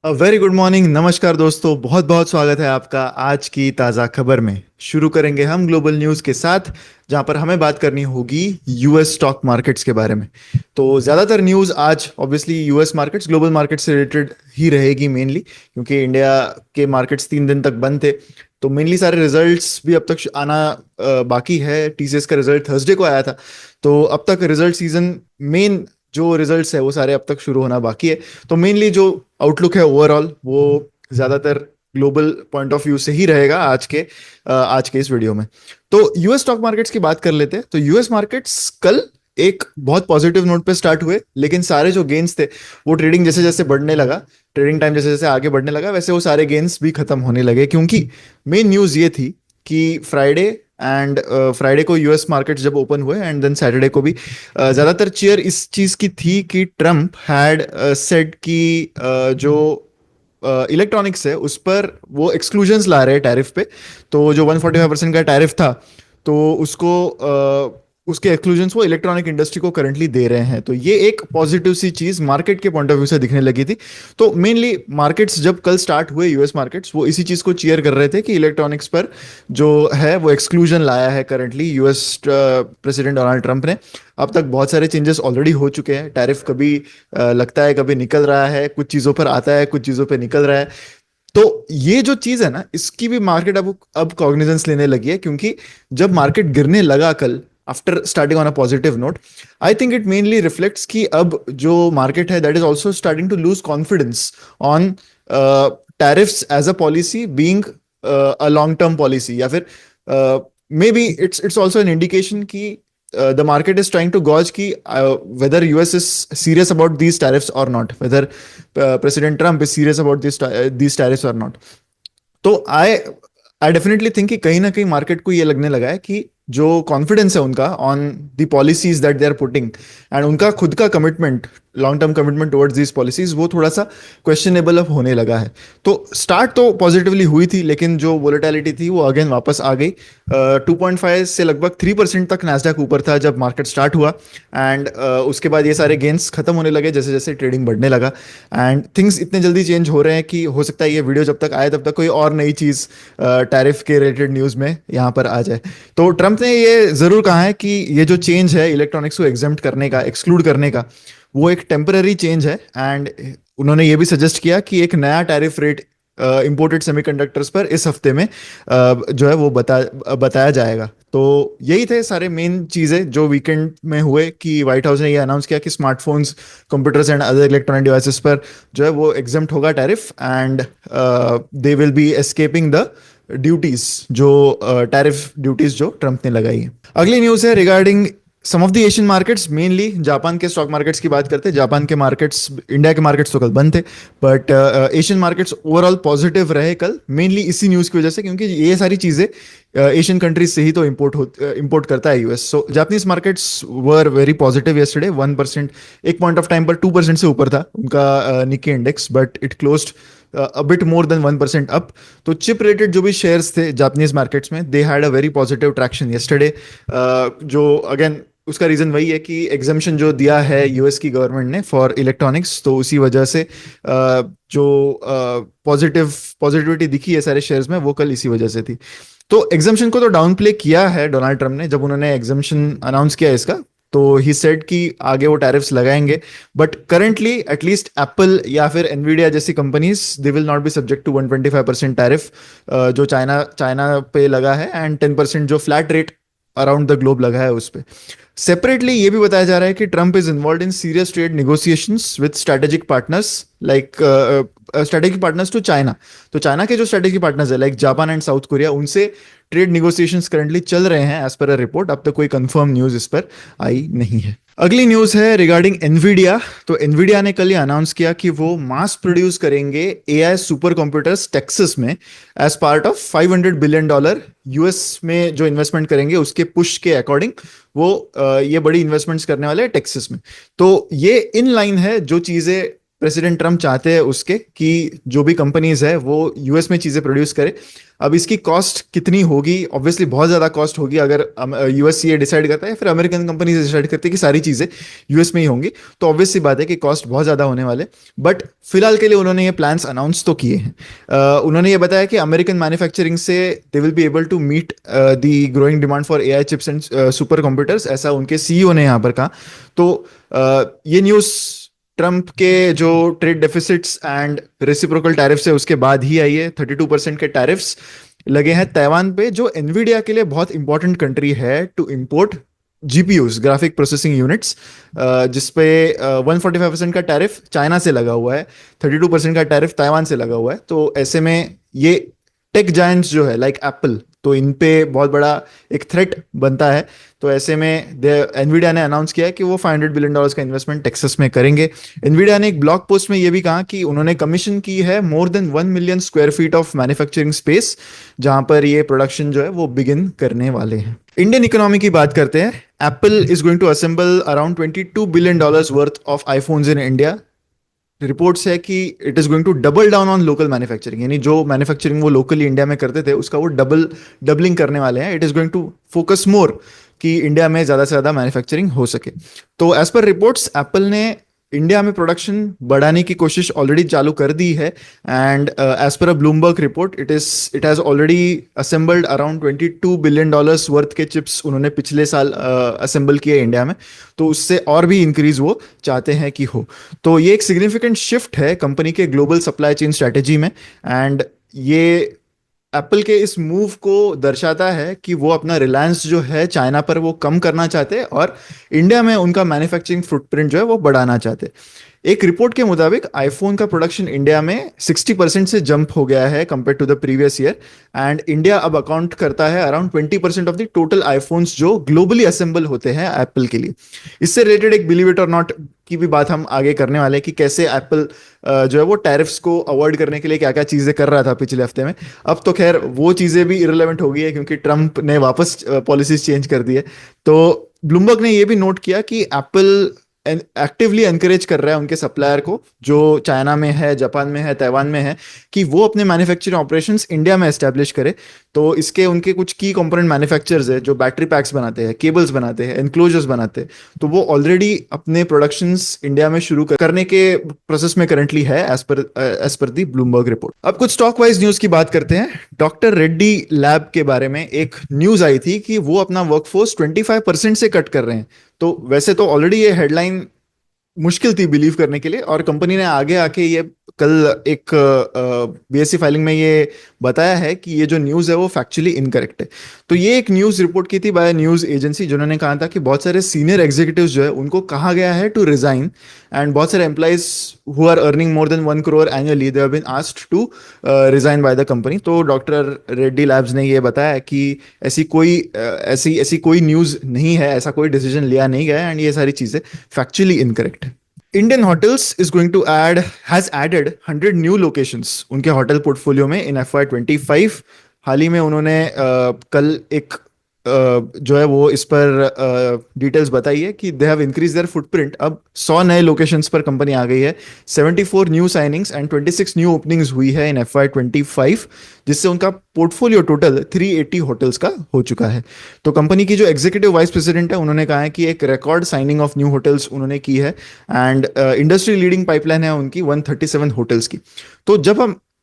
Very good morning, नमस्कार दोस्तों। बहुत बहुत स्वागत है आपका आज की ताज़ा खबर में। शुरू करेंगे हम ग्लोबल न्यूज़ के साथ, जहां पर हमें बात करनी होगी यूएस स्टॉक मार्केट्स के बारे में। तो ज़्यादातर न्यूज़ आज obviously US markets, global market से रिलेटेड ही रहेगी मेनली, क्योंकि इंडिया के मार्केट्स 3 दिन तक बंद थे। तो मेनली सारे रिजल्ट्स भी अब तक आना बाकी है। टीसीएस का रिजल्ट थर्सडे को आया था, तो अब तक रिजल्ट सीजन मेन जो रिजल्ट्स है वो सारे अब तक शुरू होना बाकी है। तो मेनली जो आउटलुक है ओवरऑल, वो ज्यादातर ग्लोबल पॉइंट ऑफ व्यू से ही रहेगा आज के इस वीडियो में। तो यूएस स्टॉक मार्केट्स की बात कर लेते हैं। तो यूएस मार्केट्स कल एक बहुत पॉजिटिव नोट पे स्टार्ट हुए, लेकिन सारे जो गेन्स थे वो ट्रेडिंग जैसे जैसे बढ़ने लगा, ट्रेडिंग टाइम जैसे जैसे आगे बढ़ने लगा, वैसे वो सारे गेन्स भी खत्म होने लगे। क्योंकि मेन न्यूज ये थी कि फ्राइडे को यूएस मार्केट जब ओपन हुए एंड देन सैटरडे को भी ज्यादातर चीयर इस चीज की थी कि ट्रम्प हैड सेड कि जो इलेक्ट्रॉनिक्स है उस पर वो एक्सक्लूजन्स ला रहे हैं टैरिफ पे। तो जो 145% का टैरिफ था, तो उसके एक्सक्लूजन्स वो इलेक्ट्रॉनिक इंडस्ट्री को करंटली दे रहे हैं। तो ये एक पॉजिटिव सी चीज मार्केट के पॉइंट ऑफ व्यू से दिखने लगी थी। तो मेनली मार्केट्स जब कल स्टार्ट हुए, यूएस मार्केट्स, वो इसी चीज को चीयर कर रहे थे कि इलेक्ट्रॉनिक्स पर जो है वो एक्सक्लूजन लाया है currently US president Donald Trump ने। अब तक बहुत सारे चेंजेस ऑलरेडी हो चुके हैं। टैरिफ कभी लगता है, कभी निकल रहा है, कुछ चीजों पर आता है, कुछ चीजों पर निकल रहा है। तो ये जो चीज है ना, इसकी भी मार्केट अब कॉग्निजेंस लेने लगी है। क्योंकि जब मार्केट गिरने लगा कल, after starting on a positive note, I think it mainly reflects कि अब जो मार्केट है that is also starting to lose confidence on tariffs as a policy being a long term policy, या फिर maybe it's also an indication कि the market is trying to gauge ki whether US is serious about these tariffs or not, whether President Trump is serious about these tariffs or not. तो I definitely think कि कहीं ना कहीं market को ये लगने लगा है कि जो कॉन्फिडेंस है उनका on the policies that they are putting, and उनका खुद का commitment, long term commitment towards these policies, वो थोड़ा सा क्वेश्चनेबल अब होने लगा है। तो स्टार्ट तो पॉजिटिवली हुई थी, लेकिन जो वोलेटिलिटी थी वो अगेन वापस आ गई। 2.5 से लगभग 3% तक नैस्डैक ऊपर था जब मार्केट स्टार्ट हुआ, एंड उसके बाद ये सारे गेंस खत्म होने लगे जैसे जैसे ट्रेडिंग बढ़ने लगा। एंड थिंग्स इतने जल्दी चेंज हो रहे हैं कि हो सकता है ये वीडियो जब तक आए तब तक कोई और नई चीज टैरिफ के रिलेटेड न्यूज में यहाँ पर आ जाए। तो ट्रंप ने ये जरूर कहा है कि ये जो चेंज है इलेक्ट्रॉनिक्स को एग्जेम्प्ट करने का, एक्सक्लूड करने का, वो एक टेम्पररी चेंज है। एंड उन्होंने ये भी सजेस्ट किया कि एक नया टैरिफ रेट इंपोर्टेड सेमीकंडक्टर्स पर इस हफ्ते में जो है वो बताया जाएगा। तो यही थे सारे मेन चीजें जो वीकेंड में हुए कि व्हाइट हाउस ने ये अनाउंस किया कि smartphones, computers and other electronic devices पर जो है वो एग्जेम्प्ट होगा tariff, and they will be escaping the duties, जो टैरिफ ड्यूटीज जो ट्रंप ने लगाई है। अगली न्यूज है regarding some of the Asian markets, mainly Japan के स्टॉक मार्केट्स की बात करते हैं। जापान के मार्केट्स, इंडिया के मार्केट्स तो कल बंद थे, but Asian markets overall positive रहे कल, मेनली इसी न्यूज की वजह से, क्योंकि ये सारी चीजें एशियन कंट्रीज से ही तो इंपोर्ट करता है US. So Japanese markets were very positive yesterday. 1%, एक पॉइंट ऑफ टाइम पर 2% से ऊपर था उनका Nikki index, but it closed a bit more than 1% up. तो चिप रिलेटेड जो भी शेयर्स थे जापानीज मार्केट्स में, they had a very positive traction yesterday. जो अगेन उसका रीजन वही है कि एग्जामेशन जो दिया है यूएस की गवर्नमेंट ने फॉर इलेक्ट्रॉनिक्स, तो उसी वजह से जो पॉजिटिविटी दिखी है सारे शेयर्स में, वो कल इसी वजह से थी। तो एग्जामेशन को तो डाउन प्ले किया है डोनाल्ड ट्रंप ने जब उन्होंने एग्जामेशन अनाउंस किया इसका। तो ही सेड कि आगे वो टैरिफ्स लगाएंगे, बट करंटली एटलीस्ट एप्पल या फिर एनवीडिया जैसी companies, they will not be subject to 125% tariff जो चाइना पे लगा है, एंड 10% जो flat rate around the globe लगा है उस पर। सेपरेटली ये भी बताया जा रहा है कि Trump is involve in serious trade negotiations with strategic partners, like strategic partners to China. तो चाइना के जो स्ट्रेटेजिक पार्टनर्स है like Japan and South Korea, उनसे ट्रेड निगोसिएशंस करंटली चल रहे हैं एज पर अ रिपोर्ट। अब तक कोई कंफर्म न्यूज इस पर आई नहीं है। अगली न्यूज है रिगार्डिंग एनवीडिया। तो एनवीडिया ने कल ये अनाउंस किया कि वो मास प्रोड्यूस करेंगे एआई सुपर कंप्यूटर्स टेक्सास में as part of $500 billion US में जो इन्वेस्टमेंट करेंगे उसके पुश के अकॉर्डिंग वो ये बड़ी इन्वेस्टमेंट्स करने वाले हैं टेक्सास में। तो ये इन लाइन है जो चीजें प्रेसिडेंट ट्रम्प चाहते हैं उसके कि जो भी कंपनीज है वो यूएस में चीज़ें प्रोड्यूस करे। अब इसकी कॉस्ट कितनी होगी? ऑब्वियसली बहुत ज़्यादा कॉस्ट होगी अगर यूएस ये डिसाइड करता है, फिर अमेरिकन कंपनीज डिसाइड करती है कि सारी चीज़ें यूएस में ही होंगी, तो ऑब्वियस सी बात है कि कॉस्ट बहुत ज़्यादा होने वाले। बट फिलहाल के लिए उन्होंने ये प्लान्स अनाउंस तो किए हैं। उन्होंने ये बताया कि अमेरिकन मैन्युफैक्चरिंग से they will be able to meet the growing demand for AI chips and super computers, ऐसा उनके सीईओ ने यहाँ पर कहा। तो ये न्यूज़ ट्रम्प के जो trade deficits and reciprocal tariffs है उसके बाद ही आई है। 32% के टैरिफ्स लगे हैं ताइवान पे, जो एनवीडिया के लिए बहुत इंपॉर्टेंट कंट्री है to import GPUs, graphic processing units, जिसपे 145% का टैरिफ चाइना से लगा हुआ है, 32% का टैरिफ ताइवान से लगा हुआ है। तो ऐसे में ये टेक जायंट्स जो है लाइक एप्पल, तो इन पे बहुत बड़ा एक थ्रेट बनता है। तो ऐसे में एनवीडिया ने अनाउंस किया है कि वो $500 बिलियन का इन्वेस्टमेंट टेक्सास में करेंगे। एनवीडिया ने एक ब्लॉग पोस्ट में ये भी कहा कि उन्होंने कमीशन की है मोर than 1 million square feet of manufacturing space, जहां पर ये प्रोडक्शन जो है वो बिगिन करने वाले हैं। इंडियन इकोनॉमी की बात करते हैं। Apple is going to assemble around $22 billion worth of iPhones in India. Reports है कि it is going to double down on local manufacturing, यानी जो मैन्युफैक्चरिंग वो लोकली इंडिया में करते थे उसका वो डबलिंग करने वाले हैं। It is going to focus more कि इंडिया में ज़्यादा से ज़्यादा मैन्युफैक्चरिंग हो सके। तो एज पर रिपोर्ट्स एप्पल ने इंडिया में प्रोडक्शन बढ़ाने की कोशिश ऑलरेडी चालू कर दी है। And as per a Bloomberg report it has already assembled around $22 billion worth के चिप्स उन्होंने पिछले साल असेंबल किए इंडिया में। तो उससे और भी इंक्रीज वो चाहते हैं कि हो। तो ये एक सिग्निफिकेंट शिफ्ट है कंपनी के ग्लोबल सप्लाई चेन स्ट्रैटेजी में। एंड ये एप्पल के इस मूव को दर्शाता है कि वो अपना रिलायंस जो है चाइना पर वो कम करना चाहते हैं और इंडिया में उनका मैन्युफैक्चरिंग फुटप्रिंट जो है वो बढ़ाना चाहते हैं। एक रिपोर्ट के मुताबिक आईफोन का प्रोडक्शन इंडिया में 60% से जंप हो गया है compare to the previous year. And India अब अकाउंट करता है around 20% of the total iPhones जो ग्लोबली असेंबल होते हैं एप्पल के लिए। इससे रिलेटेड एक बिलीव इट और नॉट की भी बात हम आगे करने वाले हैं कि कैसे एप्पल जो है वो टैरिफ्स को अवॉइड करने के लिए क्या क्या चीज़ें कर रहा था पिछले हफ्ते में। अब तो खैर वो चीज़ें भी इररिलेवेंट हो गई है क्योंकि ट्रंप ने वापस पॉलिसीज चेंज कर दी है। तो ब्लूमबर्ग ने ये भी नोट किया कि एप्पल एक्टिवली एनकरेज कर रहा है उनके सप्लायर को जो चाइना में है, जापान में है, ताइवान में है, कि वो अपने मैन्युफैक्चरिंग ऑपरेशंस इंडिया में एस्टेब्लिश करे। तो इसके उनके कुछ की कंपोनेंट मैन्युफैक्चरर्स है जो बैटरी पैक्स बनाते हैं, केबल्स बनाते हैं, एनक्लोजर्स बनाते हैं, तो वो ऑलरेडी अपने प्रोडक्शंस इंडिया में शुरू करने के प्रोसेस में करंटली है एज पर दी ब्लूमबर्ग रिपोर्ट। अब कुछ स्टॉक वाइज न्यूज की बात करते हैं। डॉक्टर रेड्डी लैब के बारे में एक न्यूज आई थी कि वो अपना वर्कफोर्स 25% से कट कर रहे हैं। तो वैसे तो ऑलरेडी ये हेडलाइन मुश्किल थी बिलीव करने के लिए, और कंपनी ने आगे आके ये कल एक बीएससी फाइलिंग में ये बताया है कि ये जो न्यूज़ है वो फैक्चुअली इनकरेक्ट है। तो ये एक न्यूज़ रिपोर्ट की थी बाय न्यूज़ एजेंसी, जिन्होंने कहा था कि बहुत सारे सीनियर एग्जीक्यूटिव्स जो है उनको कहा गया है टू रिजाइन, एंड बहुत सारे employees who are earning more than 1 crore annually they have been asked to resign by the company. तो डॉक्टर रेड्डी लैब्स ने ये बताया कि ऐसी कोई न्यूज़ नहीं है, ऐसा कोई डिसीजन लिया नहीं गया, एंड ये सारी चीज़ें फैक्चुअली इनकरेक्ट है। Indian Hotels has added 100 new locations उनके होटल पोर्टफोलियो में इन FY25। हाल ही में उन्होंने कल एक जो है वो इस पर डिटेल्स बताई है कि they have increase their footprint. अब 100 नए लोकेशंस पर कंपनी आ गई है। 74 new signings and 26 new openings हुई है इन FY25, जिससे उनका पोर्टफोलियो टोटल 380 होटल्स का हो चुका है। तो कंपनी की जो एग्जीक्यूटिव वाइस प्रेसिडेंट है उन्होंने कहा है कि एक record signing off new hotels उन्होंने की है, एंड इंडस्ट्री लीडिंग पाइपलाइन है उनकी 137 होटल्स की। तो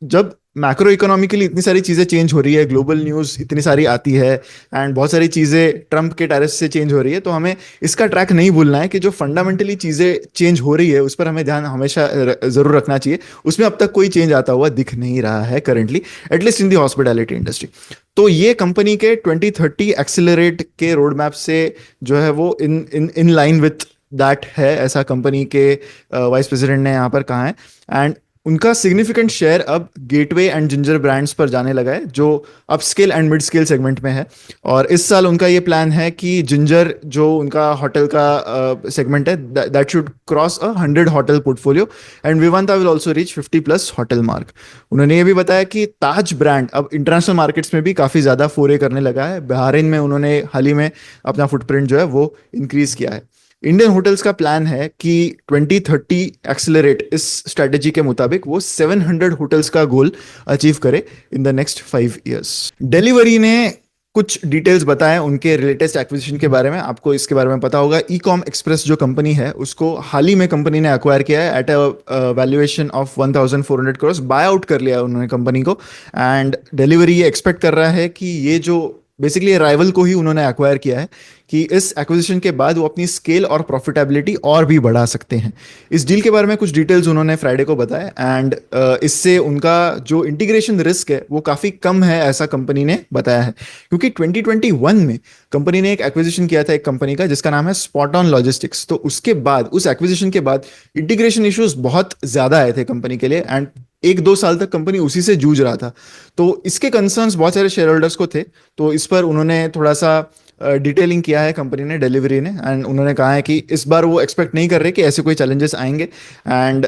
जब मैक्रो इकोनॉमिकली इतनी सारी चीज़ें चेंज हो रही है, ग्लोबल न्यूज़ इतनी सारी आती है, एंड बहुत सारी चीज़ें ट्रंप के टैरिफ से चेंज हो रही है, तो हमें इसका ट्रैक नहीं भूलना है कि जो फंडामेंटली चीज़ें चेंज हो रही है उस पर हमें ध्यान हमेशा ज़रूर रखना चाहिए। उसमें अब तक कोई चेंज आता हुआ दिख नहीं रहा है currently, at least in the hospitality industry. तो ये कंपनी के 2030 एक्सिलरेट के रोड मैप से जो है वो इन लाइन विथ दैट है, ऐसा कंपनी के वाइस प्रेसिडेंट ने यहाँ पर कहा है। एंड उनका सिग्निफिकेंट शेयर अब गेटवे एंड जिंजर ब्रांड्स पर जाने लगा है जो upscale and mid scale segment में है। और इस साल उनका ये प्लान है कि जिंजर जो उनका होटल का सेगमेंट है that should cross 100 hotel portfolio, and Vivanta will also reach 50+ hotel mark. उन्होंने ये भी बताया कि ताज ब्रांड अब इंटरनेशनल मार्केट्स में भी काफ़ी ज़्यादा फोरे करने लगा है। बहरीन में उन्होंने हाल ही में अपना फुटप्रिंट जो है वो इंक्रीज किया है। इंडियन होटल्स का प्लान है कि 2030 एक्सेलरेट इस स्ट्रेटेजी के मुताबिक वो 700 होटल्स का गोल अचीव करे in the next 5 years. Delivery ने कुछ डिटेल्स बताएं उनके लेटेस्ट एक्विजिशन के बारे में। आपको इसके बारे में पता होगा, ई कॉम एक्सप्रेस जो कंपनी है उसको हाल ही में कंपनी ने एक्वायर किया है at a valuation of 1400 crore. Bye out कर लिया उन्होंने कंपनी को। एंड डिलीवरी ये एक्सपेक्ट कर रहा है कि ये जो बेसिकली राइवल को ही उन्होंने एक्वायर किया है कि इस एक्विजिशन के बाद वो अपनी स्केल और प्रॉफिटेबिलिटी और भी बढ़ा सकते हैं। इस डील के बारे में कुछ डिटेल्स उन्होंने फ्राइडे को बताया एंड इससे उनका जो इंटीग्रेशन रिस्क है वो काफ़ी कम है, ऐसा कंपनी ने बताया है। क्योंकि 2021 में कंपनी ने एक एक्विजिशन किया था एक कंपनी का जिसका नाम है स्पॉट ऑन लॉजिस्टिक्स। तो उसके बाद, उस एक्विजिशन के बाद इंटीग्रेशन इश्यूज बहुत ज़्यादा आए थे कंपनी के लिए एंड 1-2 साल तक कंपनी उसी से जूझ रहा था। तो इसके कंसर्न्स बहुत सारे शेयर होल्डर्स को थे। तो इस पर उन्होंने थोड़ा सा डिटेलिंग किया है कंपनी ने, डिलीवरी ने, एंड उन्होंने कहा है कि इस बार वो एक्सपेक्ट नहीं कर रहे कि ऐसे कोई चैलेंजेस आएंगे। एंड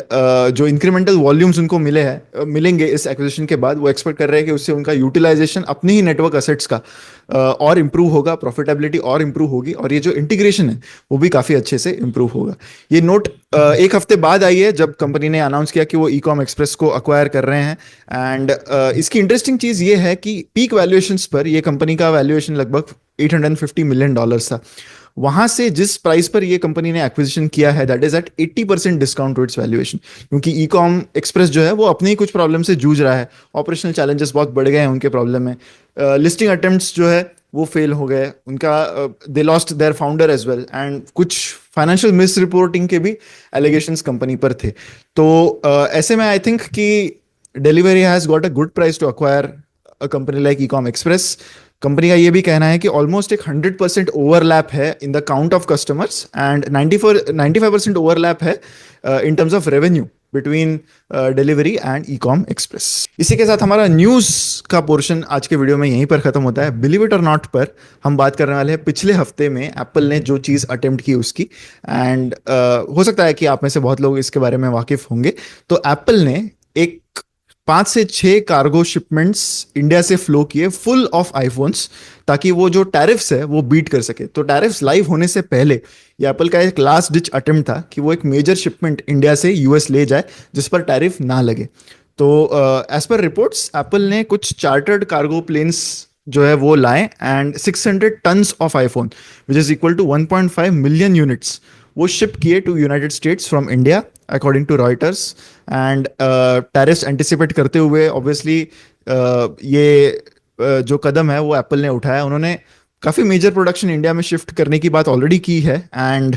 जो इंक्रीमेंटल वॉल्यूम्स उनको मिलेंगे इस एक्विजिशन के बाद, वो एक्सपेक्ट कर रहे हैं कि उससे उनका यूटिलाइजेशन अपने ही नेटवर्क असेट्स का और इम्प्रूव होगा, प्रॉफिटेबिलिटी और इम्प्रूव होगी, और ये जो इंटीग्रेशन है वो भी काफ़ी अच्छे से इम्प्रूव होगा। ये नोट एक हफ्ते बाद आई है जब कंपनी ने अनाउंस किया कि वो ई कॉम एक्सप्रेस को अक्वायर कर रहे हैं। एंड इसकी इंटरेस्टिंग चीज़ ये है कि पीक वैल्यूएशंस पर ये कंपनी का वैल्यूएशन लगभग $850 मिलियन था। वहां से जिस प्राइस पर ये कंपनी ने एक्विजिशन किया है that is at 80% discount to its valuation. क्योंकि ई कॉम एक्सप्रेस जो है वो अपने ही कुछ प्रॉब्लम से जूझ रहा है, ऑपरेशनल चैलेंजेस बहुत बढ़ गए हैं उनके प्रॉब्लम में, लिस्टिंग अटेम्प्ट्स जो है वो फेल हो गए उनका, they lost their founder as well, and कुछ फाइनेंशियल मिस रिपोर्टिंग के भी एलिगेशंस कंपनी पर थे। तो ऐसे में आई थिंक कि Delhivery has got a good price to acquire a company like e com Express. Company का ये भी कहना है कि ऑलमोस्ट एक 100% ओवरलैप है in the count of customers and 95% overlap है in terms of revenue between Delhivery and e com Express. इसी के साथ हमारा न्यूज़ का पोर्शन आज के वीडियो में यहीं पर खत्म होता है। बिलीव इट और नॉट पर हम बात करने वाले हैं पिछले हफ्ते में एप्पल ने जो चीज़ अटेम्प्ट की उसकी। एंड हो सकता है कि आप में से बहुत लोग इसके बारे में वाकिफ होंगे। तो एप्पल ने एक 5 से 6 कार्गो शिपमेंट्स इंडिया से फ्लो किए फुल ऑफ आईफोन्स, ताकि वो जो टैरिफ्स है वो बीट कर सके। तो टैरिफ्स लाइव होने से पहले ये एप्पल का एक लास्ट डिच अटेम्प्ट था कि वो एक मेजर शिपमेंट इंडिया से यूएस ले जाए जिस पर टैरिफ ना लगे। तो एज पर रिपोर्ट्स एप्पल ने कुछ चार्टर्ड कार्गो प्लेन्स जो है वो लाए and 600 tons of iPhone which is equal to 1.5 million units वो शिप किए to United States from India according to Reuters. And tariffs anticipate करते हुए ऑब्वियसली ये जो कदम है वो एप्पल ने उठाया। उन्होंने काफ़ी मेजर प्रोडक्शन इंडिया में शिफ्ट करने की बात ऑलरेडी की है एंड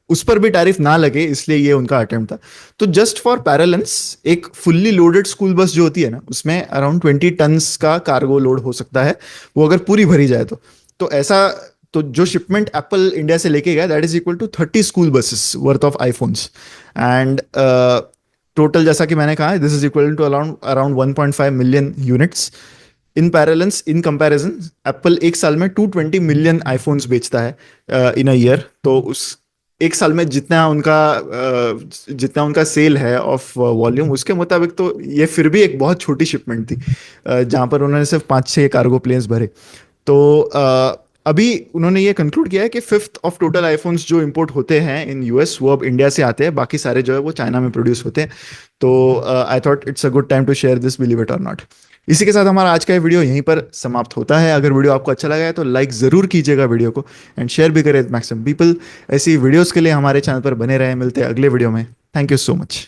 उस पर भी टैरिफ ना लगे, इसलिए ये उनका अटेम्प्ट था। तो जस्ट फॉर पैरेलेंस एक फुल्ली लोडेड स्कूल बस जो होती है ना उसमें अराउंड 20 टन्स का कार्गो लोड हो सकता है, वो अगर पूरी भरी जाए तो ऐसा। तो जो शिपमेंट एप्पल इंडिया से लेके गया that is equal to 30 school buses worth of iPhones. And total जैसा कि मैंने कहा this is equal to around 1.5 million units. In parallels, in comparison, Apple एक साल में 220 मिलियन आईफोन्स बेचता है इन अ ईयर। तो उस एक साल में जितना उनका सेल है ऑफ वॉल्यूम उसके मुताबिक तो ये फिर भी एक बहुत छोटी शिपमेंट थी जहां पर उन्होंने सिर्फ 5-6 कार्गो प्लेन्स भरे। तो अभी उन्होंने ये कंक्लूड किया है कि 5th ऑफ टोटल आईफोन्स जो इंपोर्ट होते हैं इन यूएस वो अब इंडिया से आते हैं, बाकी सारे जो है वो चाइना में प्रोड्यूस होते हैं। तो I thought it's a good time to share this, believe it और नॉट। इसी के साथ हमारा आज का ये वीडियो यहीं पर समाप्त होता है। अगर वीडियो आपको अच्छा लगा है तो लाइक ज़रूर कीजिएगा वीडियो को एंड शेयर भी करें मैक्सिमम पीपल। ऐसी वीडियोस के लिए हमारे चैनल पर बने रहें। मिलते हैं अगले वीडियो में। Thank you so much.